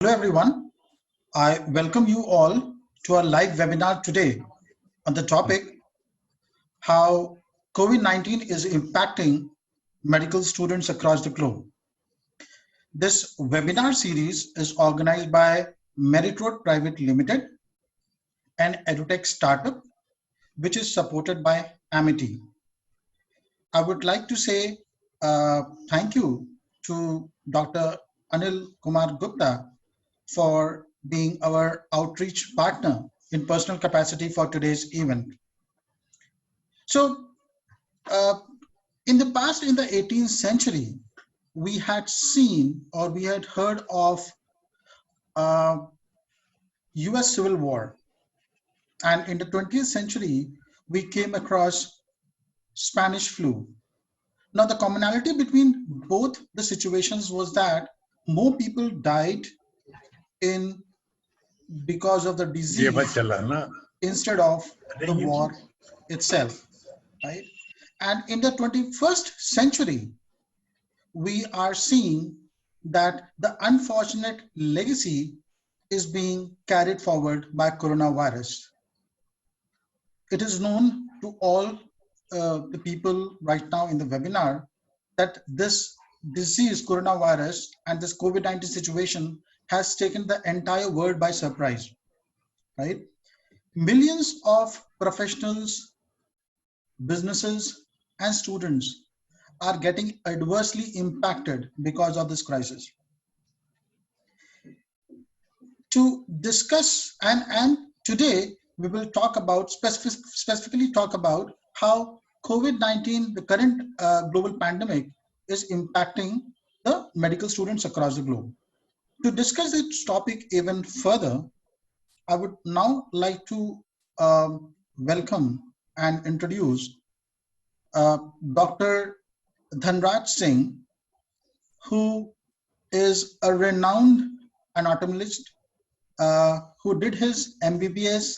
Hello everyone, I welcome you all to our live webinar today on the topic how COVID-19 is impacting medical students across the globe. This webinar series is organized by Meritroad Private Limited, an edutech startup which is supported by Amity. I would like to say thank you to Dr. Anil Kumar Gupta for being our outreach partner in personal capacity for today's event. So, uh, in the past, in the 18th century, we had seen or we had heard of uh, US Civil War. And in the 20th century, we came across Spanish flu. Now, the commonality between both the situations was that more people died in because of the disease instead of the war itself, right? And in the 21st century, we are seeing that the unfortunate legacy is being carried forward by coronavirus. It is known to all the people right now in the webinar that this disease, coronavirus, and this COVID-19 situation has taken the entire world by surprise, right? Millions of professionals, businesses, and students are getting adversely impacted because of this crisis. To discuss and today we will talk about specifically talk about how COVID-19, the current global pandemic, is impacting the medical students across the globe. To discuss this topic even further, I would now like to welcome and introduce Dr. Dhanraj Singh, who is a renowned anatomist who did his MBBS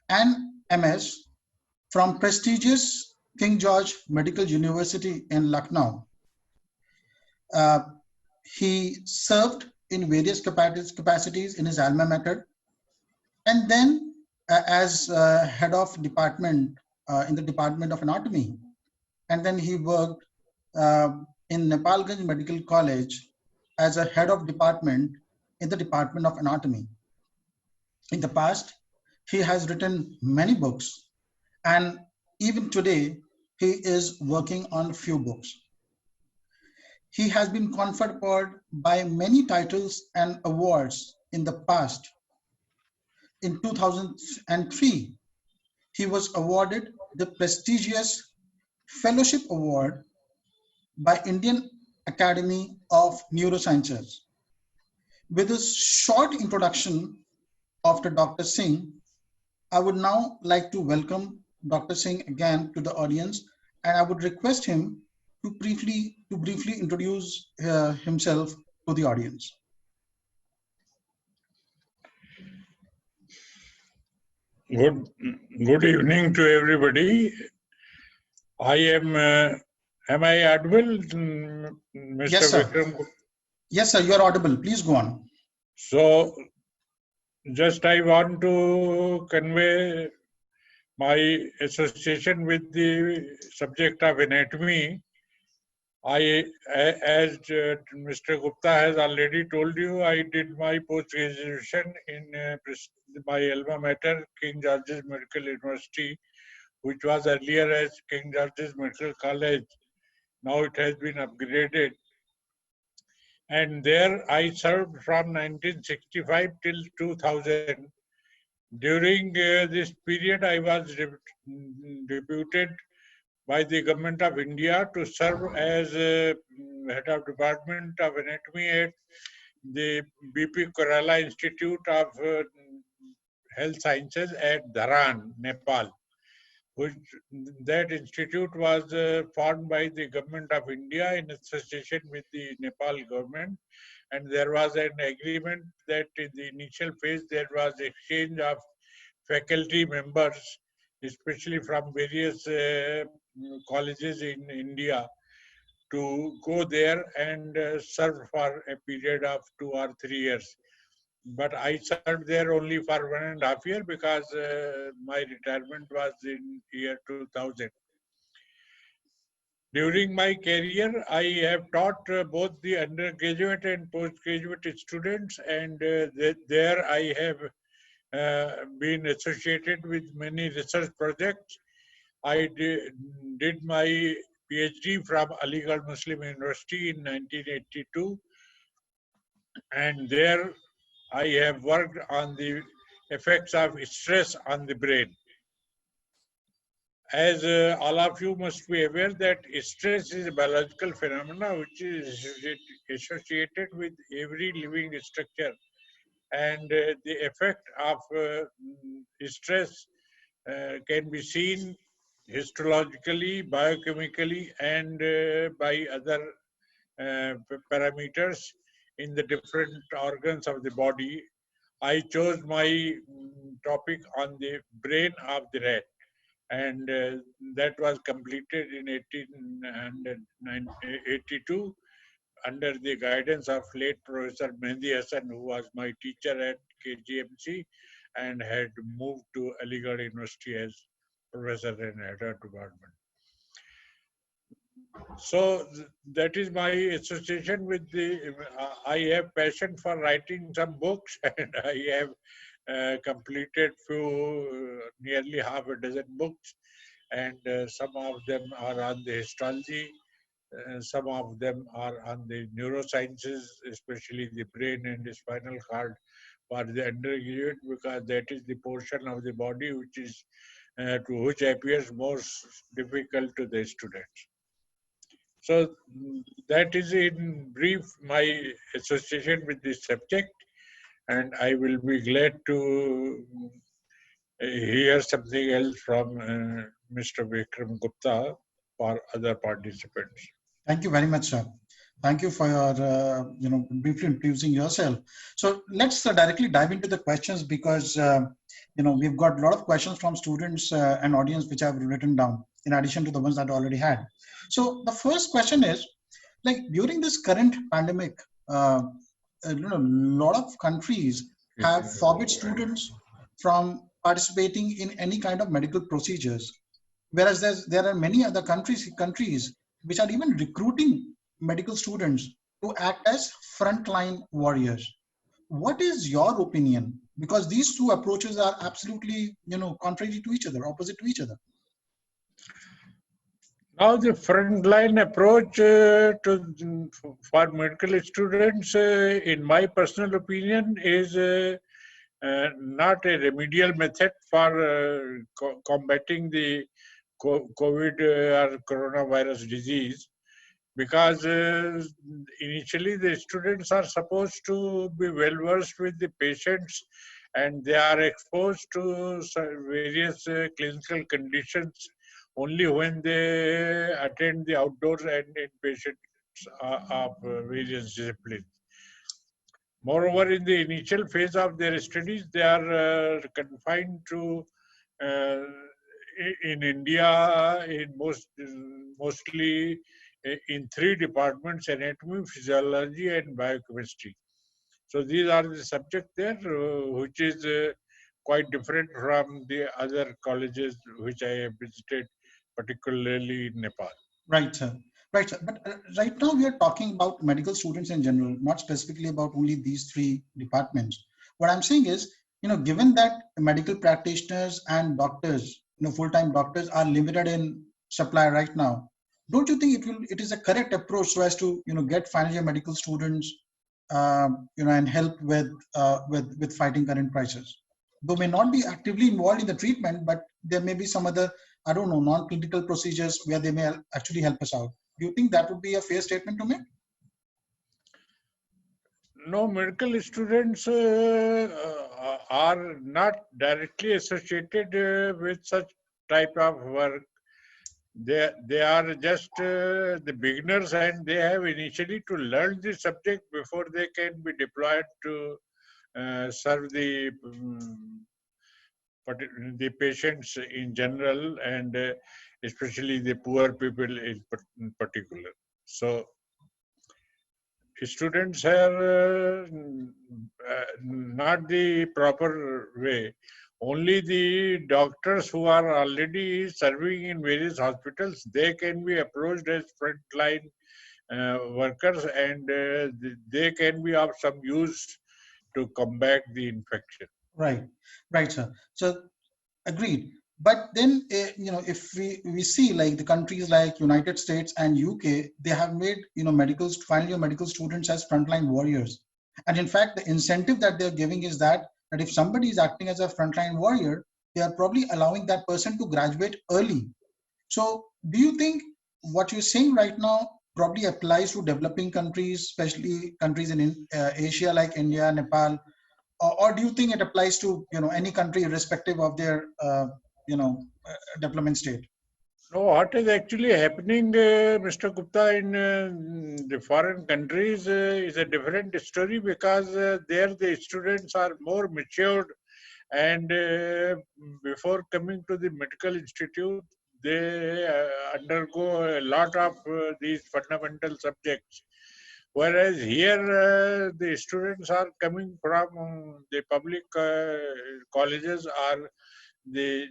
and MS from prestigious King George Medical University in Lucknow. Uh, he served in various capacities in his alma mater, and then as head of department in the Department of Anatomy. And then he worked in Nepalganj Medical College as a head of department in the Department of Anatomy. In the past, he has written many books, and even today, he is working on few books. He has been conferred by many titles and awards in the past. In 2003, he was awarded the prestigious Fellowship Award by Indian Academy of Neurosciences. With a short introduction of Dr. Singh, I would now like to welcome Dr. Singh again to the audience, and I would request him to briefly introduce himself to the audience. Good evening to everybody. I am I audible, Mr. Yes, sir. Vikram? Yes, sir, you are audible. Please go on. So, just I want to convey my association with the subject of anatomy. As Mr. Gupta has already told you, I did my post-graduation in my alma mater, King George's Medical University, which was earlier as King George's Medical College. Now it has been upgraded. And there I served from 1965 till 2000. During this period, I was deputed by the Government of India to serve as head of Department of Anatomy at the BP Kerala Institute of Health Sciences at Dharan, Nepal. That institute was formed by the Government of India in association with the Nepal government, and there was an agreement that in the initial phase there was exchange of faculty members, especially from various colleges in India, to go there and serve for a period of 2 or 3 years. but I served there only for 1.5 years because my retirement was in year 2000. During my career, I have taught both the undergraduate and postgraduate students, and there I have been associated with many research projects. I did my PhD from Aligarh Muslim University in 1982, and there I have worked on the effects of stress on the brain. As all of you must be aware that stress is a biological phenomenon which is associated with every living structure, and the effect of stress can be seen histologically, biochemically, and by other parameters in the different organs of the body. I chose my topic on the brain of the rat, and that was completed in 1882 under the guidance of late Professor Mehdi Hassan, who was my teacher at KGMC and had moved to Aligarh University as professor and head of department. So that is my association with the. I have passion for writing some books, and I have completed nearly half a dozen books, and some of them are on the histology, some of them are on the neurosciences, especially the brain and the spinal cord for the undergraduate, because that is the portion of the body which appears most difficult to the students. So that is in brief my association with this subject, and I will be glad to hear something else from Mr. Vikram Gupta for other participants. Thank you very much, sir. Thank you for your, briefly introducing yourself. So let's directly dive into the questions because, we've got a lot of questions from students and audience which I've written down in addition to the ones that I already had. So the first question is, like during this current pandemic, a lot of countries have forbid students from participating in any kind of medical procedures, whereas there are many other countries which are even recruiting medical students to act as frontline warriors. What is your opinion? Because these two approaches are absolutely, contrary to each other, opposite to each other. Now, the frontline approach for medical students, in my personal opinion, is not a remedial method for combating the COVID or coronavirus disease, because initially the students are supposed to be well versed with the patients, and they are exposed to various clinical conditions only when they attend the outdoors and inpatients of various disciplines. Moreover, in the initial phase of their studies, they are confined to uh, in India mostly in three departments: anatomy, physiology, and biochemistry. So these are the subjects there, which is quite different from the other colleges which I have visited, particularly in Nepal. Right, sir. Right, sir. But right now we are talking about medical students in general, not specifically about only these three departments. What I'm saying is, given that medical practitioners and doctors, full-time doctors are limited in supply right now, don't you think it is a correct approach so as to, get final year medical students, and help with fighting current crisis? Though may not be actively involved in the treatment, but there may be some other, I don't know, non-clinical procedures where they may actually help us out. Do you think that would be a fair statement to make? No, medical students are not directly associated with such type of work. They are just the beginners, and they have initially to learn the subject before they can be deployed to serve the patients in general, and especially the poor people in particular. So students are not the proper way. Only the doctors who are already serving in various hospitals, they can be approached as frontline workers, and they can be of some use to combat the infection. Right, right, sir. So agreed. But then, if we see like the countries like United States and UK, they have made final year medical students as frontline warriors. And in fact, the incentive that they're giving is that if somebody is acting as a frontline warrior, they are probably allowing that person to graduate early. So, do you think what you're saying right now probably applies to developing countries, especially countries in Asia like India, Nepal, or do you think it applies to any country irrespective of their development state? No, what is actually happening, Mr. Gupta, in the foreign countries is a different story, because there the students are more matured, and before coming to the medical institute, they undergo a lot of these fundamental subjects. Whereas here, the students are coming from the public colleges or the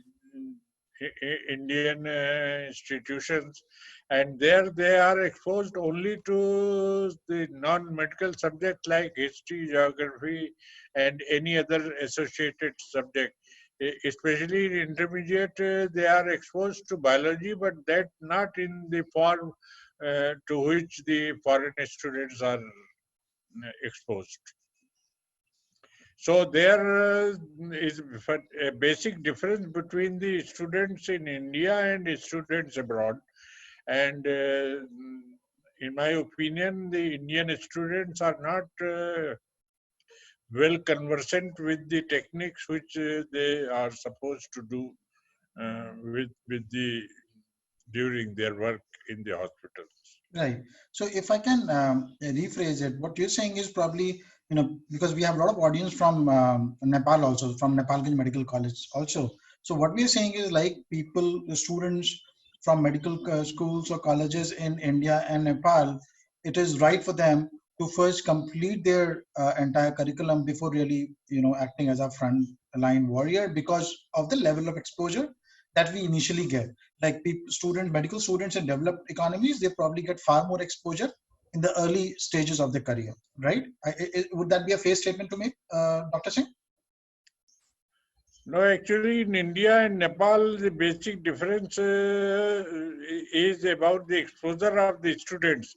Indian institutions, and there they are exposed only to the non-medical subjects like history, geography, and any other associated subject. Especially in intermediate, they are exposed to biology, but that not in the form to which the foreign students are exposed. So there is a basic difference between the students in India and the students abroad. And in my opinion, the Indian students are not well conversant with the techniques which they are supposed to do with the during their work in the hospitals. Right. So if I can rephrase it, what you're saying is probably, because we have a lot of audience from Nepal also, from Nepalganj Medical College also. So what we are saying is like people, the students from medical schools or colleges in India and Nepal, it is right for them to first complete their entire curriculum before really, acting as a front line warrior because of the level of exposure that we initially get. Like medical students in developed economies, they probably get far more exposure in the early stages of their career, right? Would that be a fair statement to make, Dr. Singh? No, actually, in India and Nepal, the basic difference is about the exposure of the students.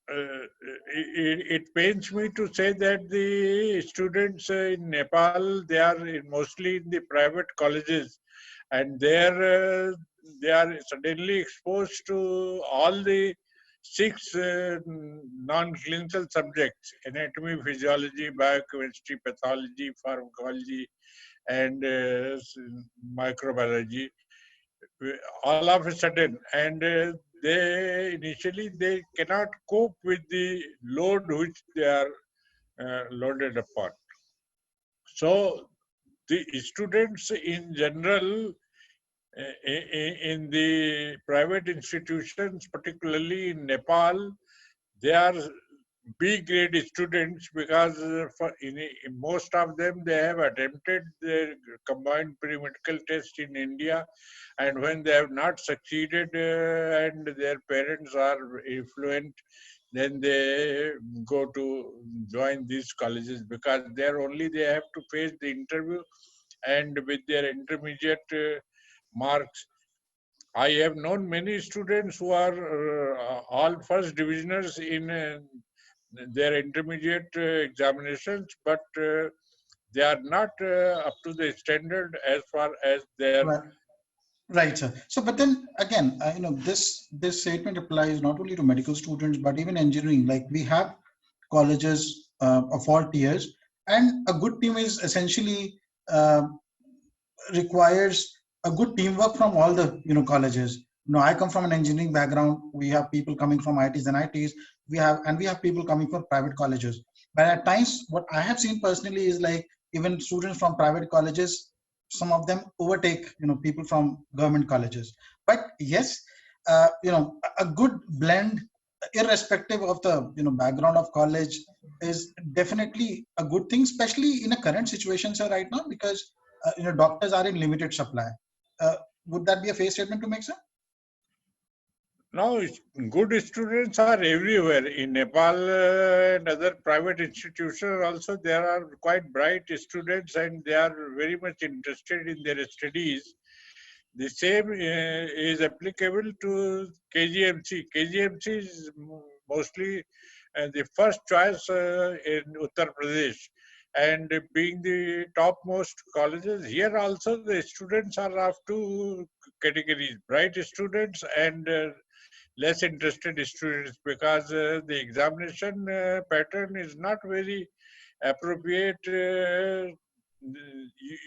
It pains me to say that the students in Nepal, they are mostly in the private colleges, and there they are suddenly exposed to all the six non-clinical subjects: anatomy, physiology, biochemistry, pathology, pharmacology, and microbiology, all of a sudden. And they initially they cannot cope with the load which they are loaded upon. So the students in general in the private institutions, particularly in Nepal, they are B grade students, because in most of them they have attempted the combined pre-medical test in India, and when they have not succeeded and their parents are affluent, then they go to join these colleges, because there only they have to face the interview, and with their intermediate marks. I have known many students who are all first divisioners in their intermediate examinations, but they are not up to the standard as far as their. Right, right, sir. So, but then again, this statement applies not only to medical students but even engineering. Like we have colleges of all tiers, and a good team is essentially uh, requires a good teamwork from all the colleges. I come from an engineering background. We have people coming from ITs and ITs. We have people coming from private colleges. But at times, what I have seen personally is like even students from private colleges, some of them overtake people from government colleges. But yes, a good blend irrespective of the background of college, is definitely a good thing, especially in a current situation, sir, right now, because doctors are in limited supply. uh, would that be a fair statement to make, sir? Now, good students are everywhere. In Nepal and other private institutions also, there are quite bright students and they are very much interested in their studies. The same is applicable to KGMC. KGMC is mostly the first choice in Uttar Pradesh. And being the topmost colleges, here also the students are of two categories, bright students and less interested students, because the examination pattern is not very appropriate.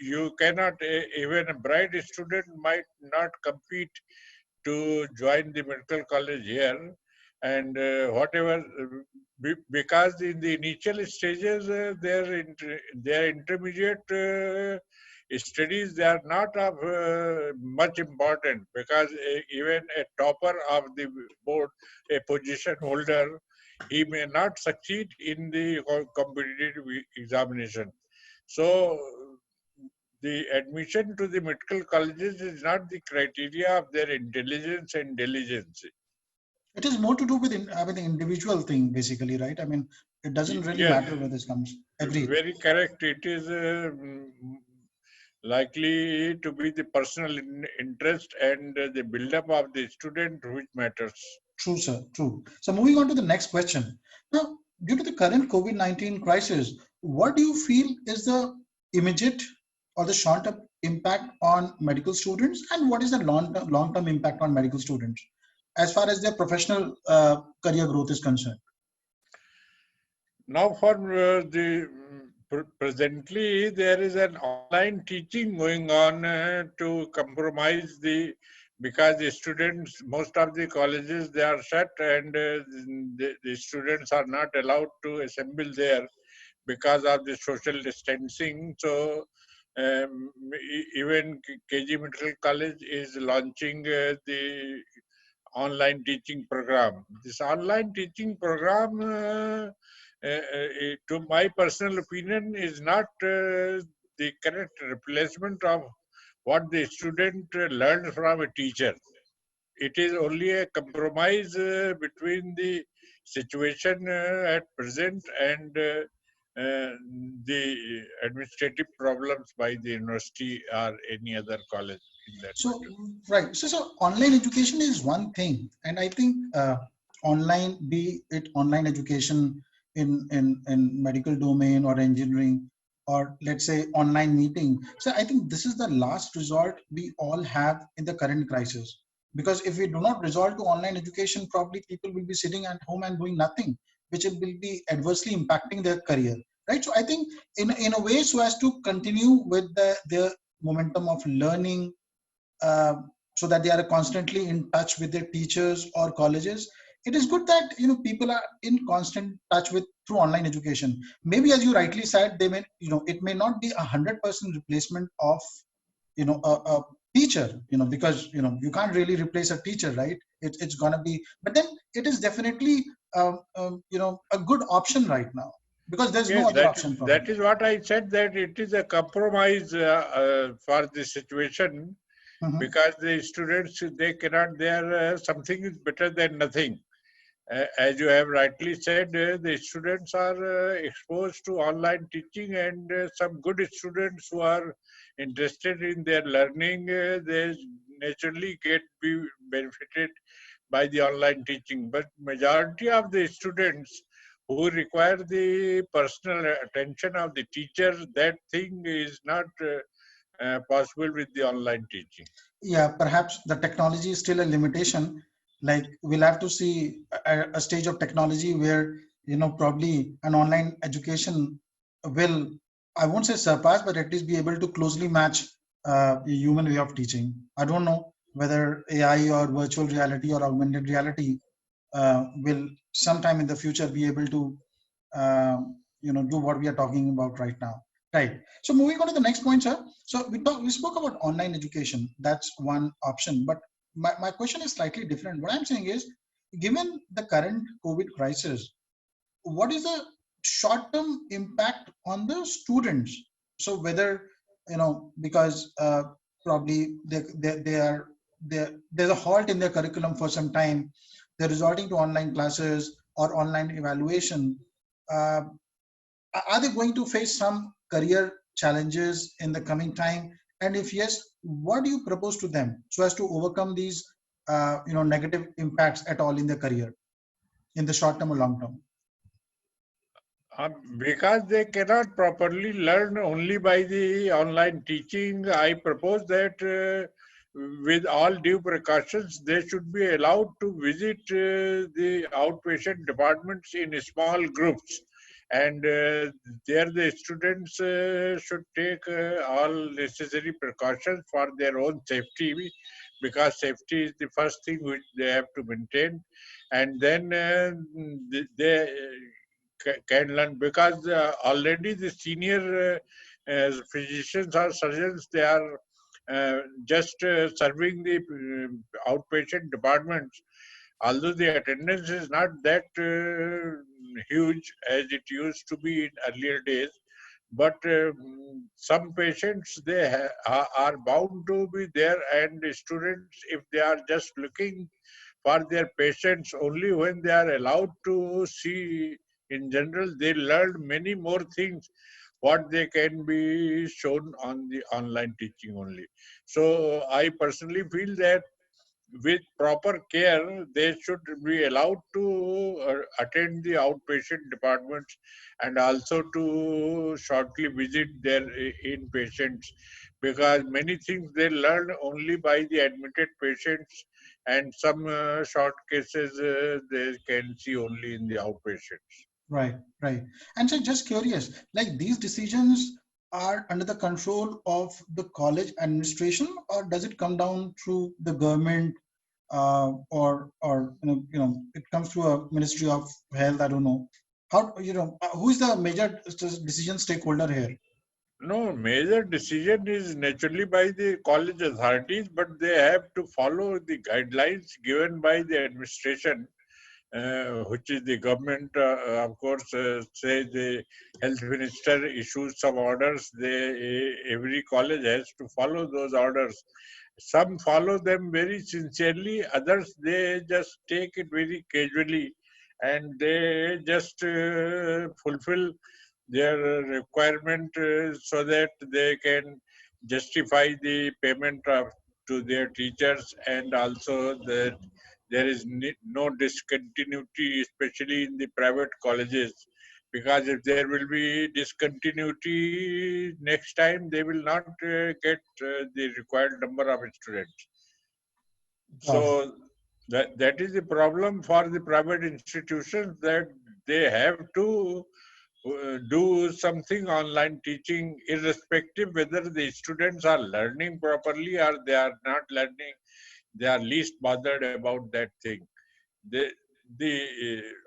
You cannot, even a bright student might not compete to join the medical college here. And whatever, because in the initial stages, their intermediate studies, they are not of much important, because even a topper of the board, a position holder, he may not succeed in the competitive examination. So the admission to the medical colleges is not the criteria of their intelligence and diligence. It is more to do with the individual thing, basically, right? I mean, it doesn't really Yes, matter where this comes. Agree. very correct. It is likely to be the personal interest and the build-up of the student which matters. True, sir. True. So moving on to the next question. Now, due to the current COVID-19 crisis, what do you feel is the immediate or the short-term impact on medical students, and what is the long-term impact on medical students as far as their professional career growth is concerned? Now, for presently, there is an online teaching going on to compromise because the students, most of the colleges, they are shut, and the students are not allowed to assemble there because of the social distancing. So, even KG Medical College is launching the online teaching program. This online teaching program, to my personal opinion, is not the correct replacement of what the student learned from a teacher. It is only a compromise between the situation at present and the administrative problems by the university or any other college in that So, matter. right. So online education is one thing, and I think online, be it online education in medical domain or engineering, or let's say online meeting. So I think this is the last resort we all have in the current crisis. Because if we do not resort to online education, probably people will be sitting at home and doing nothing, which will be adversely impacting their career. Right. So I think in a way, so as to continue with the momentum of learning, uh, so that they are constantly in touch with their teachers or colleges. It is good that people are in constant touch with through online education. Maybe, as you rightly said, they may it may not be 100% replacement of a teacher, because you can't really replace a teacher, right? It's gonna be, but then it is definitely a good option right now, because there's no Yes, other option that probably. is what I said, that it is a compromise for the situation, Hmm. because the students, they cannot, something is better than nothing. As you have rightly said, the students are exposed to online teaching, and some good students who are interested in their learning, they naturally get be benefited by the online teaching. But majority of the students who require the personal attention of the teacher, that thing is not possible with the online teaching. Yeah, perhaps the technology is still a limitation. Like, we'll have to see a stage of technology where probably an online education will, I won't say surpass, but at least be able to closely match a human way of teaching. I don't know whether AI or virtual reality or augmented reality will sometime in the future be able to do what we are talking about right now. Right. So moving on to the next point, sir. So we spoke about online education. That's one option. But my question is slightly different. What I'm saying is, given the current COVID crisis, what is the short-term impact on the students? So whether, because probably there's a halt in their curriculum for some time, they're resorting to online classes or online evaluation. Uh, are they going to face some career challenges in the coming time? And if yes, what do you propose to them so as to overcome these, negative impacts at all in their career in the short term or long term? Because they cannot properly learn only by the online teaching, I propose that with all due precautions, they should be allowed to visit the outpatient departments in small groups. And there the students should take all necessary precautions for their own safety, because safety is the first thing which they have to maintain. And then they can learn, because already the senior physicians or surgeons, they are just serving the outpatient departments, although the attendance is not that huge as it used to be in earlier days. But some patients, they are bound to be there, and the students, if they are just looking for their patients only when they are allowed to see, in general, they learn many more things what they can be shown on the online teaching only. So I personally feel that with proper care, they should be allowed to attend the outpatient departments, and also to shortly visit their inpatients, because many things they learn only by the admitted patients, and some short cases they can see only in the outpatients. Right, right. And so just curious, like these decisions are under the control of the college administration, or does it come down through the government, or it comes through a Ministry of Health? I don't know. How, who is the major decision stakeholder here? No, major decision is naturally by the college authorities, but they have to follow the guidelines given by the administration, which is the government. Of course, say the health minister issues some orders, every college has to follow those orders. Some follow them very sincerely, others they just take it very casually, and they just fulfill their requirement so that they can justify the payment to their teachers, and also that there is no discontinuity, especially in the private colleges, because if there will be discontinuity next time, they will not get the required number of students. Got it. So that is the problem for the private institutions, that they have to do something online teaching, irrespective whether the students are learning properly or they are not learning. They are least bothered about that thing. The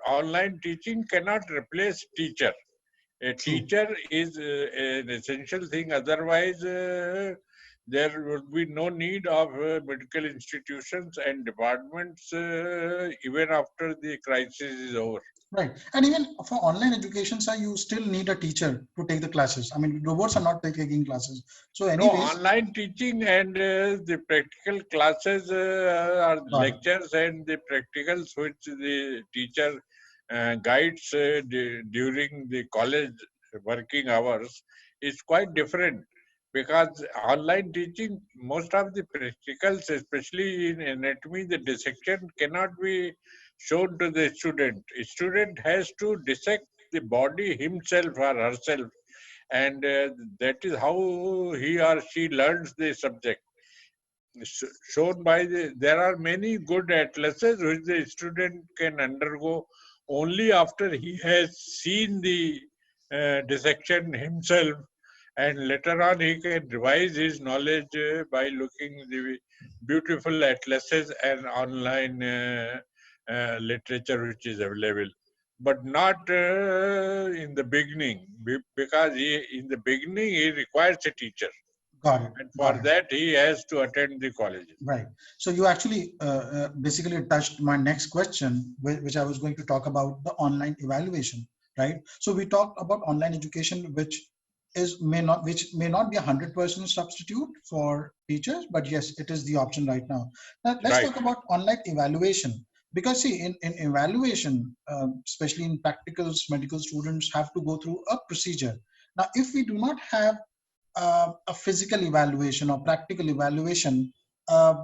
online teaching cannot replace teacher. A True. teacher is an essential thing. Otherwise, there would be no need of medical institutions and departments even after the crisis is over. Right. And even for online education, sir, you still need a teacher to take the classes. I mean, robots are not taking classes. So, No, anyways, online teaching and the practical classes are got it. lectures, and the practicals which the teacher guides during the college working hours is quite different, because online teaching, most of the practicals, especially in anatomy, the dissection cannot be shown to the student. A student has to dissect the body himself or herself, and that is how he or she learns the subject. Shown by there are many good atlases which the student can undergo only after he has seen the dissection himself, and later on he can revise his knowledge by looking the beautiful atlases and online literature which is available, but not in the beginning, because in the beginning he requires a teacher. Got it. And for Got it. that, he has to attend the colleges. Right. So you actually basically touched my next question, which I was going to talk about the online evaluation, right? So we talked about online education, which may not be 100% substitute for teachers, but yes, it is the option right now. Now let's Right. talk about online evaluation, because see, in evaluation, especially in practicals, medical students have to go through a procedure. Now, if we do not have a physical evaluation or practical evaluation, uh,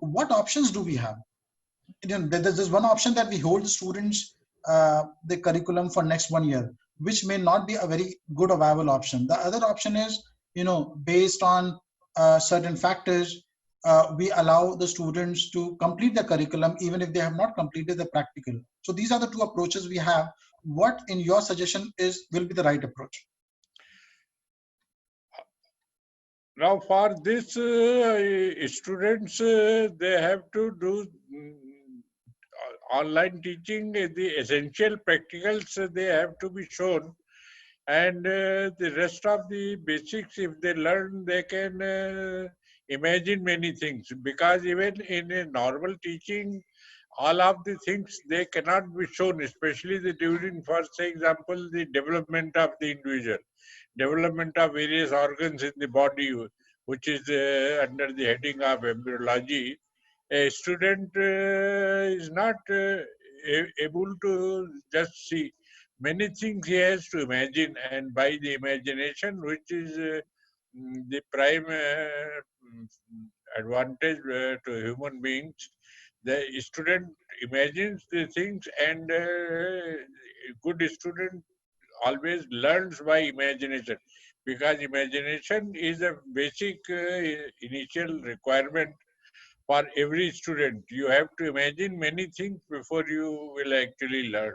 what options do we have? There's one option that we hold the students the curriculum for next 1 year, which may not be a very good or viable option. The other option is, based on certain factors, we allow the students to complete the curriculum even if they have not completed the practical. So these are the two approaches we have. What, in your suggestion, will be the right approach? Now, for this, students, they have to do online teaching. The essential practicals, they have to be shown, and the rest of the basics, if they learn, they can imagine many things. Because even in a normal teaching, all of the things they cannot be shown, especially the during, for say example, the development of the individual, development of various organs in the body, which is under the heading of embryology. A student is not able to just see. Many things he has to imagine, and by the imagination, which is the prime advantage to human beings, the student imagines the things, and a good student always learns by imagination, because imagination is a basic initial requirement for every student. You have to imagine many things before you will actually learn.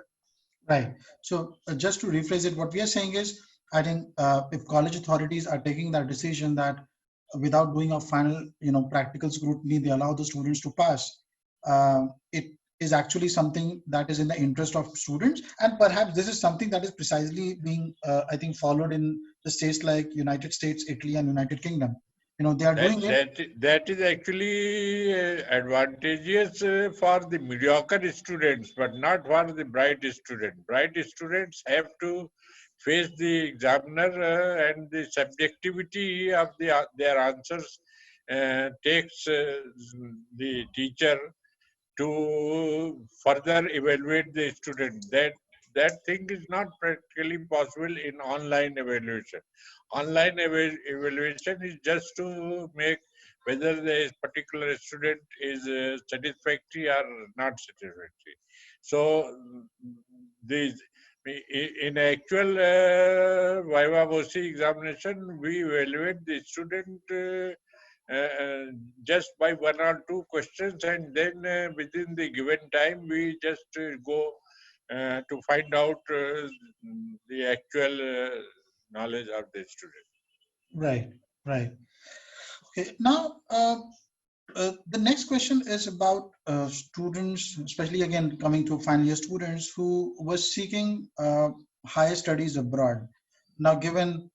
Right. So just to rephrase it, what we are saying is, I think if college authorities are taking that decision that without doing a final, practical scrutiny, they allow the students to pass, it is actually something that is in the interest of students. And perhaps this is something that is precisely being, I think, followed in the states like United States, Italy, and United Kingdom. They are That doing it. that that is actually advantageous for the mediocre students, but not for the bright student. Bright students have to face the examiner, and the subjectivity of their answers takes the teacher to further evaluate the student. That thing is not practically possible in online evaluation. Online evaluation is just to make whether the particular student is satisfactory or not satisfactory. So these in actual viva voce examination, we evaluate the student just by one or two questions, and then within the given time, we just go to find out the actual knowledge of the student. Right, right. Okay. Now, the next question is about students, especially again coming to final year students who were seeking higher studies abroad. Now, given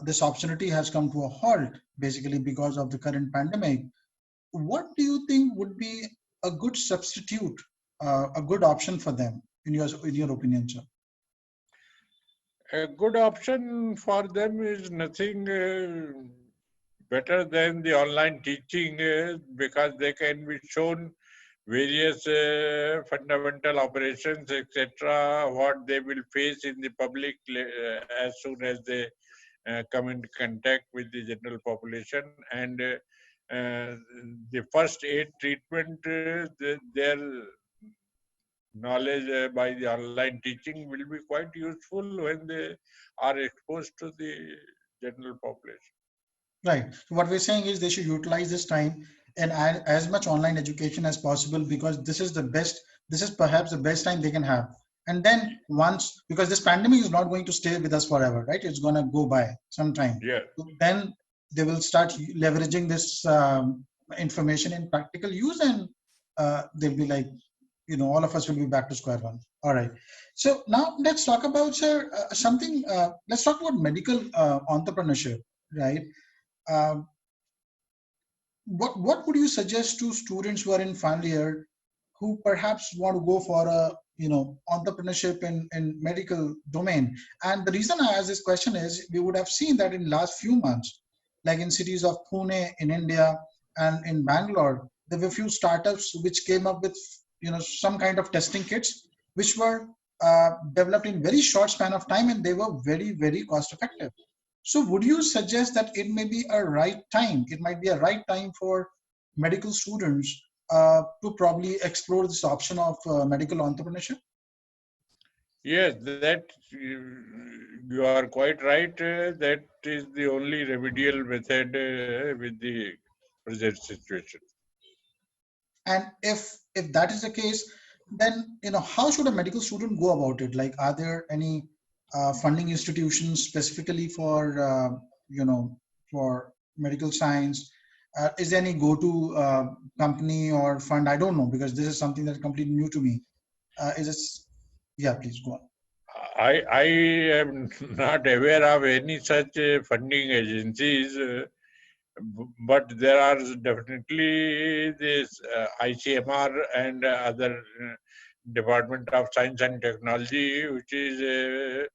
this opportunity has come to a halt, basically because of the current pandemic, what do you think would be a good substitute, a good option for them, in your opinion, sir? A good option for them is nothing better than the online teaching, because they can be shown various fundamental operations, etc., what they will face in the public as soon as they come in contact with the general population, and the first aid treatment, their knowledge by the online teaching will be quite useful when they are exposed to the general population. Right. So what we're saying is they should utilize this time and add as much online education as possible, because this is perhaps the best time they can have. And then once, because this pandemic is not going to stay with us forever, right? It's going to go by sometime. Yeah. So then they will start leveraging this information in practical use, and they'll be like, all of us will be back to square one. All right. So now let's talk about, sir, let's talk about medical entrepreneurship, right? Um, what would you suggest to students who are in final year who perhaps want to go for a entrepreneurship in medical domain? And the reason I ask this question is we would have seen that in last few months, like in cities of Pune in India and in Bangalore, there were few startups which came up with some kind of testing kits which were developed in very short span of time, and they were very, very cost effective. So would you suggest that it may be a right time, it might be a right time for medical students to probably explore this option of medical entrepreneurship? Yes, that you are quite right. That is the only remedial method with the present situation. And if that is the case, then how should a medical student go about it? Like, are there any funding institutions specifically for for medical science? Is there any go-to company or fund? I don't know, because this is something that's completely new to me. Is it? Yeah, please go on. I am not aware of any such funding agencies, but there are definitely this ICMR and other Department of Science and Technology, which is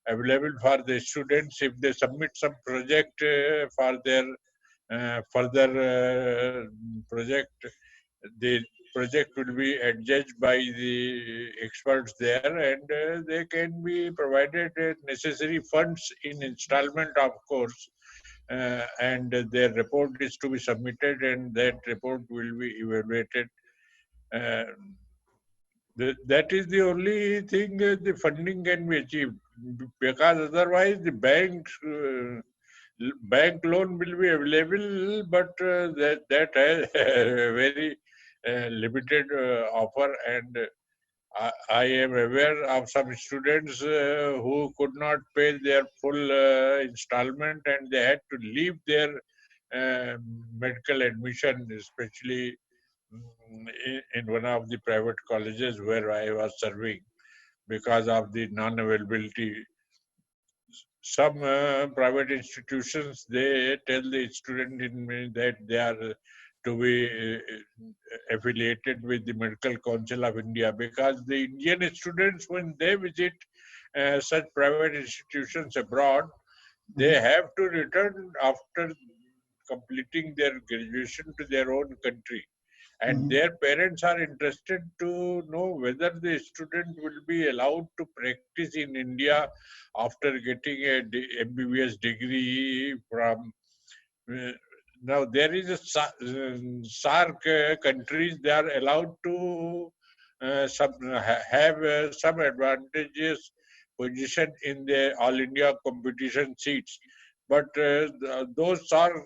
available for the students if they submit some project for their further project. The project will be adjudged by the experts there, and they can be provided necessary funds in installment, of course, and their report is to be submitted, and that report will be evaluated. Uh, that is the only thing the funding can be achieved, because otherwise the bank loan will be available, but that has a very limited offer, and I am aware of some students who could not pay their full installment, and they had to leave their medical admission, especially in one of the private colleges where I was serving, because of the non-availability. Some private institutions, they tell the student that they are to be affiliated with the Medical Council of India, because the Indian students, when they visit such private institutions abroad, they Mhm, have to return after completing their graduation to their own country, and mhm, their parents are interested to know whether the student will be allowed to practice in India after getting a MBBS degree from. Uh, Now there is a SARC countries, they are allowed to have some advantageous position in the All India competition seats, but those SARC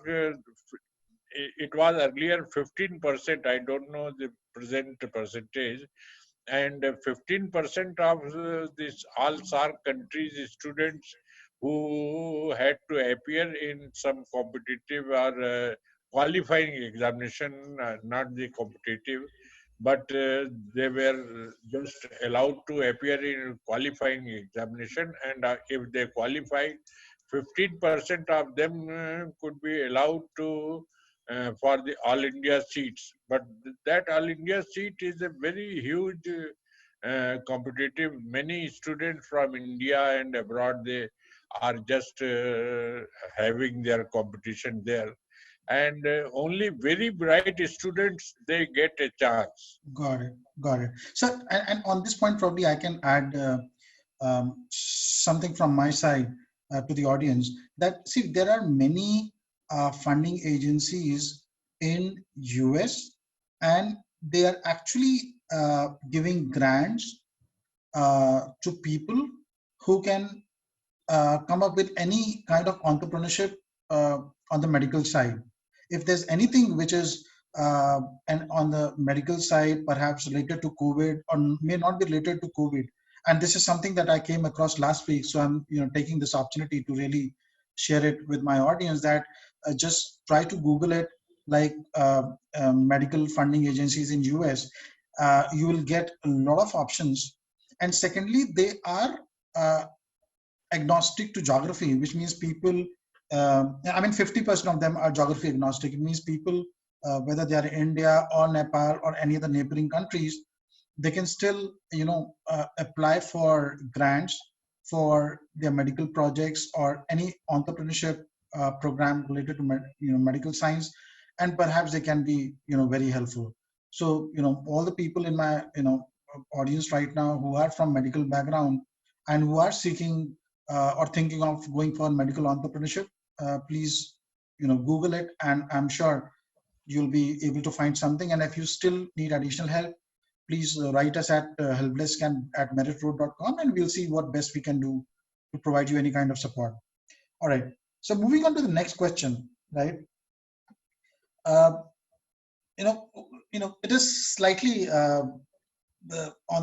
it was earlier 15%. I don't know the present percentage. And 15% of this all SARC countries students who had to appear in some competitive or qualifying examination, not the competitive, but they were just allowed to appear in qualifying examination, and if they qualify, 15% of them could be allowed to for the all India seats. But that all India seat is a very huge competitive. Many students from India and abroad, they are just having their competition there, and only very bright students, they get a chance. got it, got it. So, and on this point, probably I can add something from my side to the audience. That, see, there are many funding agencies in US, and they are actually giving grants to people who can come up with any kind of entrepreneurship uh, on the medical side. If there's anything which is and on the medical side, perhaps related to COVID or may not be related to COVID, and this is something that I came across last week, so I'm taking this opportunity to really share it with my audience. That just try to Google it, like medical funding agencies in US. You will get a lot of options, and secondly, they are uh, agnostic to geography, which means people I mean, 50% of them are geography agnostic. It means people, whether they are in India or Nepal or any other neighboring countries, they can still, apply for grants for their medical projects or any entrepreneurship program related to medical science, and perhaps they can be, very helpful. So, all the people in my, audience right now who are from medical background and who are seeking or thinking of going for medical entrepreneurship, please, Google it, and I'm sure you'll be able to find something. And if you still need additional help, please write us at helpdesk and at meritroad.com, and we'll see what best we can do to provide you any kind of support. All right. So moving on to the next question, right? Uh, you know, it is slightly on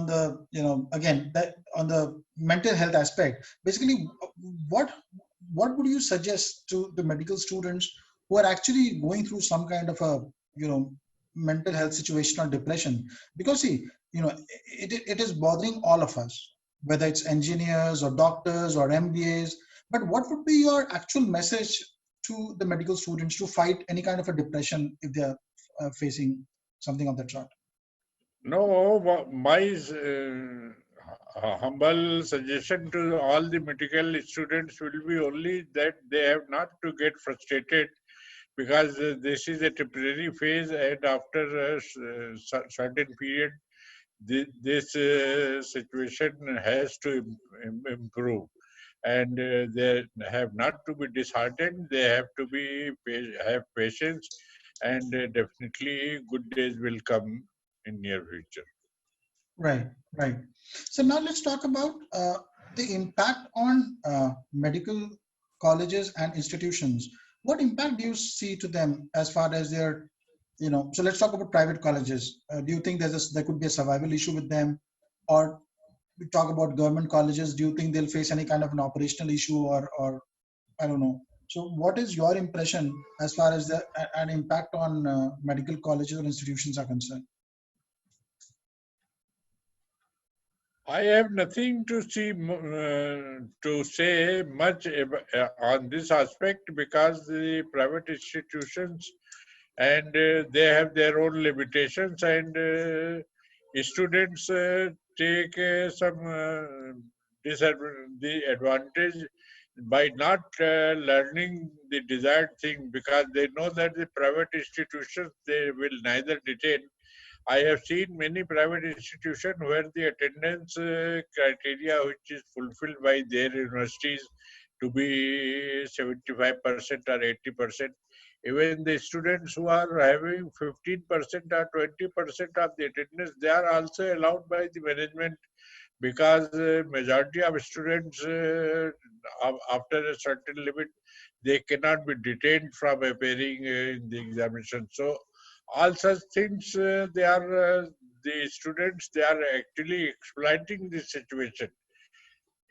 the, again, that on the mental health aspect. Basically, what what would you suggest to the medical students who are actually going through some kind of a, mental health situation or depression? Because see, it is bothering all of us, whether it's engineers or doctors or MBAs. But what would be your actual message to the medical students to fight any kind of a depression if they're facing something of that sort? No, my humble suggestion to all the medical students will be only that they have not to get frustrated, because this is a temporary phase, and after a certain period, this situation has to improve. And they have not to be disheartened. They have to be have patience, and definitely good days will come in near future. Right, right. So now let's talk about the impact on medical colleges and institutions. What impact do you see to them as far as their, so let's talk about private colleges. Do you think there could be a survival issue with them? Or we talk about government colleges, do you think they'll face any kind of an operational issue, or I don't know. So what is your impression as far as an impact on medical colleges or institutions are concerned? I have nothing to to say much on this aspect, because the private institutions, and they have their own limitations, and students take some the advantage by not learning the desired thing, because they know that the private institutions, they will neither detain. I have seen many private institutions where the attendance criteria which is fulfilled by their universities to be 75% or 80%. Even the students who are having 15% or 20% of the attendance, they are also allowed by the management, because majority of students after a certain limit, they cannot be detained from appearing in the examination. So all such things, they are the students, they are actually exploiting this situation.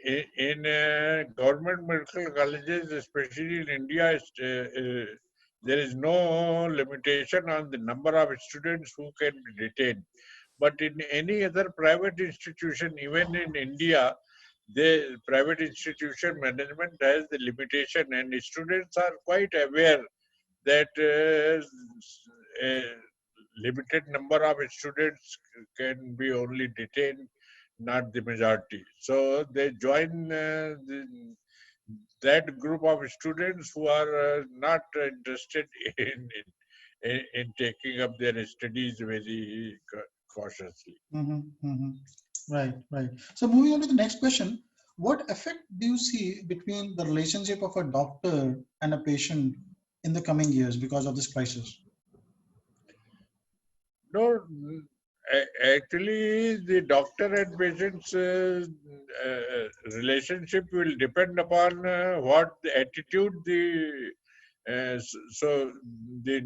In government medical colleges, especially in India, there is no limitation on the number of students who can be detained. But in any other private institution, even in India, the private institution management has the limitation, and students are quite aware that a limited number of students can be only detained, not the majority. So they join that group of students who are not interested in taking up their studies very cautiously. Hmm, hmm. Right, right. So moving on to the next question, what effect do you see between the relationship of a doctor and a patient in the coming years because of this crisis? No, actually, the doctor and patient's relationship will depend upon what the attitude so the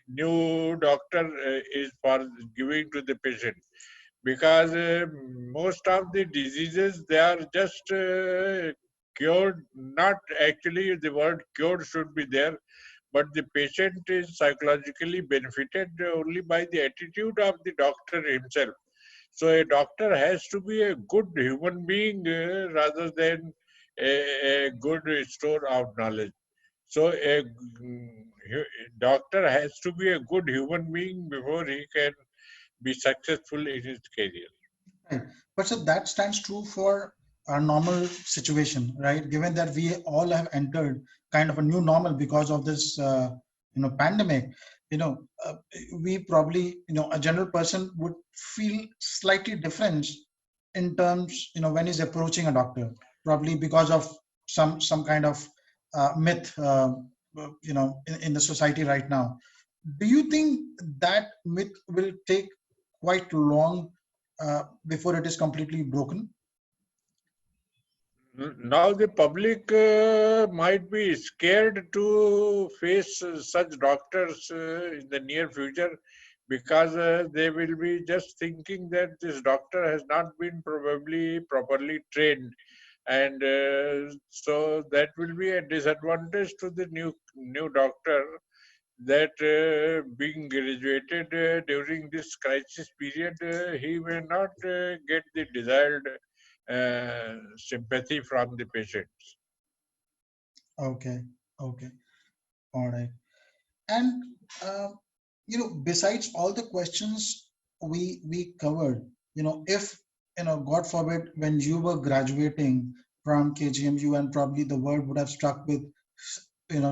new doctor is for giving to the patient, because most of the diseases, they are just cured. Not actually, the word cured should be there, but the patient is psychologically benefited only by the attitude of the doctor himself. So a doctor has to be a good human being rather than a good store of knowledge. So a doctor has to be a good human being before he can be successful in his career. Right. But so that stands true for our normal situation, right? Given that we all have entered kind of a new normal because of this, pandemic, you know, uh, we probably, a general person would feel slightly different in terms, when he's approaching a doctor, probably because of some kind of myth, in the society right now. Do you think that myth will take quite long before it is completely broken? Now the public might be scared to face such doctors in the near future because they will be just thinking that this doctor has not been probably properly trained, and so that will be a disadvantage to the new doctor, that being graduated during this crisis period, he may not get the desired sympathy from the patients. Okay, okay, all right. And uh, besides all the questions we covered, if God forbid, when you were graduating from KGMU, and probably the world would have struck with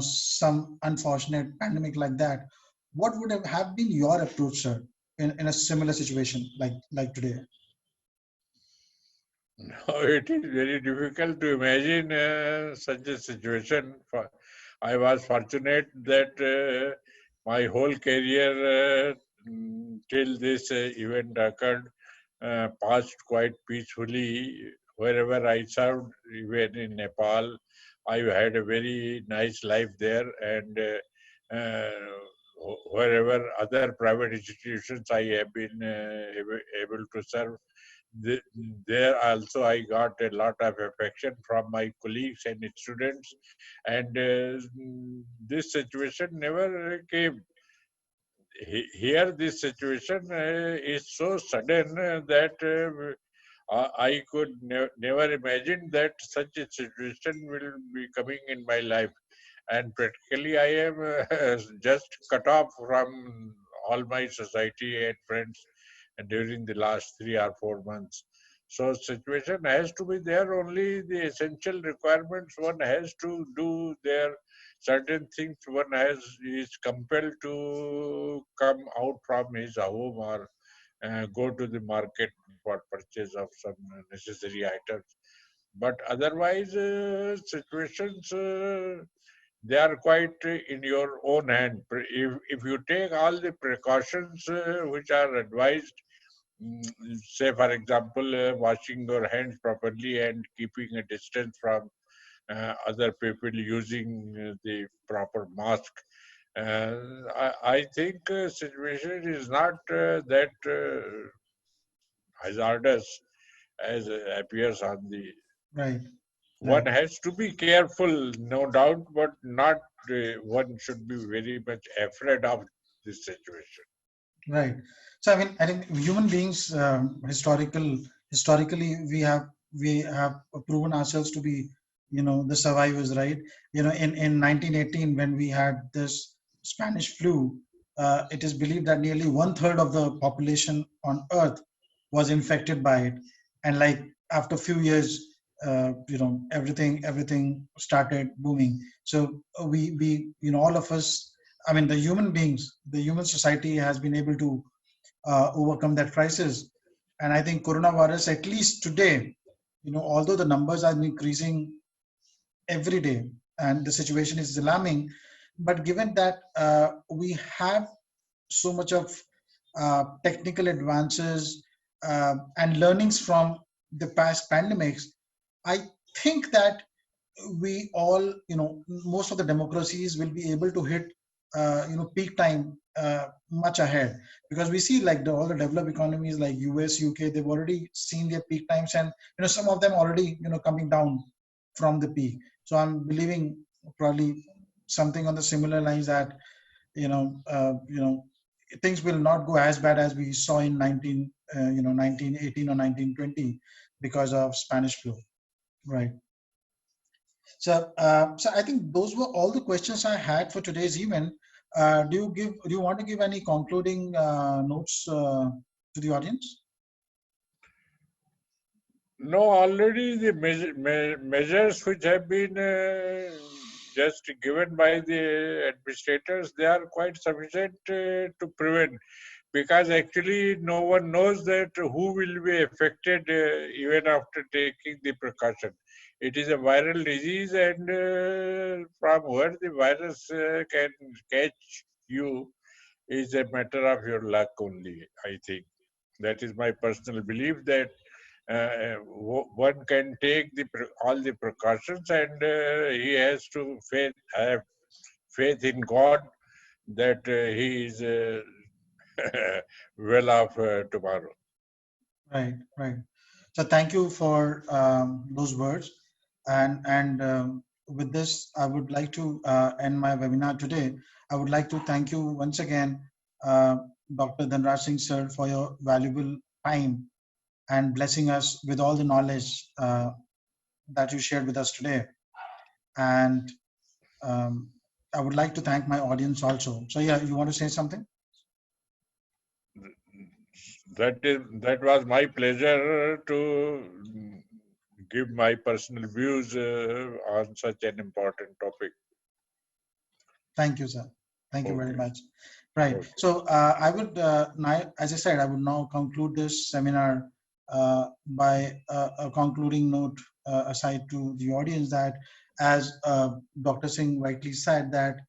some unfortunate pandemic like that, what would have been your approach, sir, in a similar situation like today? Now it is very difficult to imagine such a situation. I was fortunate that my whole career till this event occurred passed quite peacefully. Wherever I served, even in Nepal, I had a very nice life there, and wherever other private institutions I have been able to serve, the- there also I got a lot of affection from my colleagues and students, and this situation never came. Here this situation is so sudden that I could never imagine that such a situation will be coming in my life, and practically I am just cut off from all my society and friends during the last 3 or 4 months. So situation has to be there. Only the essential requirements one has to do there. Certain things one has is compelled to come out from his home or go to the market for purchase of some necessary items. But otherwise, situations they are quite in your own hand. If you take all the precautions which are advised, mm, say for example, washing your hands properly and keeping a distance from other people, using the proper mask. Uh, I think situation is not that hazardous as appears on the. Right, One right. has to be careful, no doubt, but not one should be very much afraid of this situation. Right. So I mean, I think human beings, historically, we have proven ourselves to be, the survivors, right? In 1918, when we had this Spanish flu, it is believed that nearly one third of the population on Earth was infected by it, and like after a few years, everything started booming. So we all of us, I mean, the human beings, the human society has been able to overcome that crisis. And I think coronavirus, at least today, although the numbers are increasing every day and the situation is alarming, but given that we have so much of technical advances and learnings from the past pandemics, I think that we all, most of the democracies will be able to hit, peak time much ahead, because we see like all the developed economies like US, UK, they've already seen their peak times, and some of them already coming down from the peak. So I'm believing probably something on the similar lines that you know things will not go as bad as we saw in 1918 or 1920 because of Spanish flu, right? So I think those were all the questions I had for today's event. Do you want to give any concluding notes to the audience? No, already the measures which have been just given by the administrators, they are quite sufficient to prevent, because actually no one knows that who will be affected even after taking the precaution. It is a viral disease, and from where the virus can catch you is a matter of your luck only, I think. That is my personal belief, that one can take all the precautions, and he has to have faith in God that he is well off tomorrow. Right, right. So thank you for those words. And with this, I would like to end my webinar today. I would like to thank you once again, uh, Dr. Dhanraj Singh sir, for your valuable time and blessing us with all the knowledge that you shared with us today. And um, I would like to thank my audience also. So yeah, you want to say something? That was my pleasure to give my personal views on such an important topic. Thank you, sir. Thank you very Okay, much. Right. okay. So I would now, as I said, I would now conclude this seminar by a concluding note aside to the audience that, as Dr. Singh rightly said, that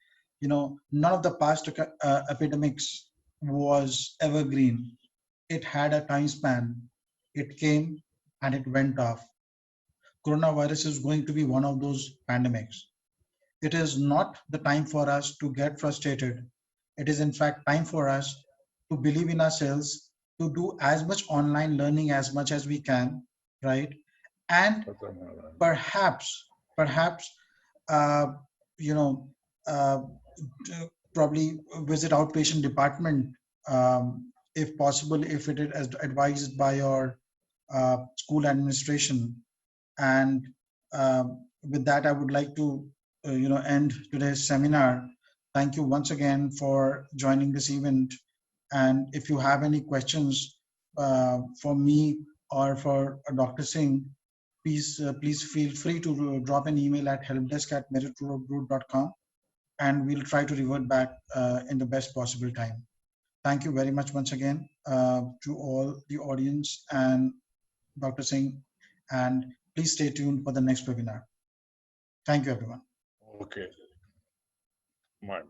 none of the past epidemics was evergreen. It had a time span. It came and it went off. Coronavirus is going to be one of those pandemics. It is not the time for us to get frustrated. It is, in fact, time for us to believe in ourselves, to do as much online learning as much as we can, right? And perhaps, uh, you know, uh, probably visit outpatient department if possible, if it is advised by your school administration. And with that, I would like to, end today's seminar. Thank you once again for joining this event. And if you have any questions for me or for Dr. Singh, please feel free to drop an email at helpdesk@meritroad.com, and we'll try to revert back in the best possible time. Thank you very much once again to all the audience and Dr. Singh, and please stay tuned for the next webinar. Thank you, everyone. Okay. My